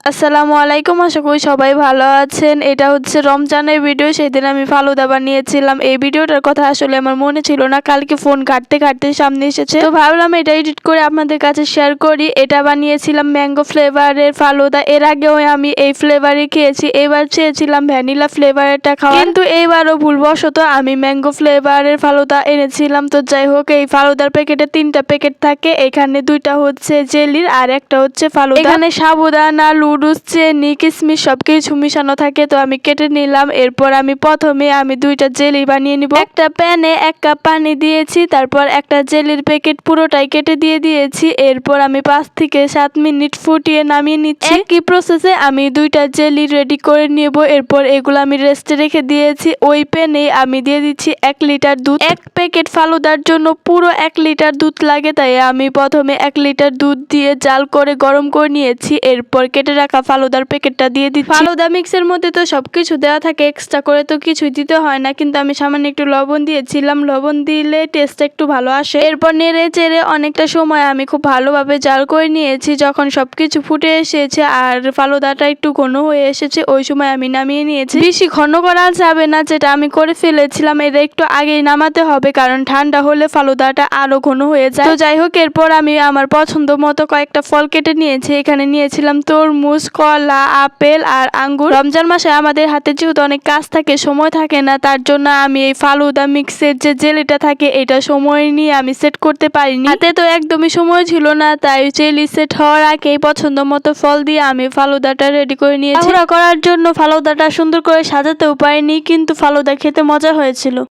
আসসালামু আলাইকুম, আশা করি সবাই ভালো আছেন। এটা হচ্ছে রমজানের ভিডিও। সেদিন আমি ফালুদা বানিয়েছিলাম। এই ভিডিওটার কথা আসলে আমার মনে ছিল না, কালকে ফোন ঘাঁটতে ঘাঁটতে সামনে এসেছে, তো ভাবলাম এটা এডিট করে আপনাদের কাছে শেয়ার করি। এটা বানিয়েছিলাম ম্যাঙ্গো ফ্লেভারের ফালুদা। এর আগেও আমি এই ফ্লেভারে খেয়েছি, এবার চেয়েছিলাম ভ্যানিলা ফ্লেভারেরটা খাওয়া, কিন্তু এইবারও ভুলবশত আমি ম্যাঙ্গো ফ্লেভারের ফালুদা এনেছিলাম। তো যাই হোক, এই ফালুদার প্যাকেটে 3টা প্যাকেট থাকে, এখানে 2টা হচ্ছে জেলির আর একটা হচ্ছে ফালুদা। এখানে সাবুদানা, লুডুস, চেনি, কিশমিশ সবকিছু মিশানো থাকে। তো আমি কেটে নিলাম। এরপর আমি প্রথমে 2টা জেলি বানিয়ে নিব। একটা প্যানে 1 কাপ পানি দিয়েছি, তারপর একটা জেলির প্যাকেট পুরোটাই কেটে দিয়েছি। এরপর আমি 5 থেকে 7 মিনিট ফুটিয়ে নামিয়ে নিচ্ছি। একই প্রসেসে আমি 2টা জেলি রেডি করে নিব। এরপর এগুলো আমি রেস্টে রেখে দিয়েছি। ওই প্যানে আমি দিয়ে দিচ্ছি 1 লিটার দুধ। 1 প্যাকেট ফালুদার জন্য পুরো 1 লিটার দুধ লাগে, তাই আমি প্রথমে 1 লিটার দুধ দিয়ে জাল করে গরম করে নিয়েছি। এরপর কেটে রাখা ফালুদার প্যাকেটটা দিয়ে দিচ্ছি। ফালুদা মিক্সের মধ্যে তো সবকিছু দেওয়া থাকে, এক্সট্রা করে তো কিছুই দিতে হয় না, কিন্তু আমি সামান্য একটু লবণ দিয়েছিলাম। লবণ দিলে টেস্টটা একটু ভালো আসে। এরপর নেড়ে চেড়ে অনেকটা সময় আমি খুব ভালোভাবে জাল করে নিয়েছি। যখন সবকিছু ফুটে এসেছে আর ফালুদাটা একটু ঘন হয়ে এসেছে, ওই সময় আমি নামিয়ে নিয়েছি। বেশি ঘন করা যাবে না, যেটা আমি করে ফেলেছিলাম। এটা একটু আগেই নামাতে হবে, কারণ ঠান্ডা হলে ফালুদাটা আরো ঘন হয়ে যায়। তো যাই হোক, এরপর আমি আমার পছন্দ মতো কয়েকটা ফল কেটে নিয়েছি। এখানে নিয়েছিলাম তরমুজ, কলা, আপেল আর আঙ্গুর। রমজান মাসে আমাদের হাতে যেহেতু অনেক কাজ থাকে, সময় থাকে না, তার জন্য আমি এই ফালুদা মিক্সের যে জেলিটা থাকে এটা সময় নিয়ে আমি সেট করতে পারিনি। হাতে তো একদমই সময় ছিল না, তাই জেলি সেট হওয়ার আগেই পছন্দ মতো ফল দিয়ে আমি ফালুদাটা রেডি করে নিয়েছি। করার জন্য ফালুদাটা সুন্দর করে সাজাতেও পারিনি, কিন্তু ফালুদা খেতে মজা হয়েছিল।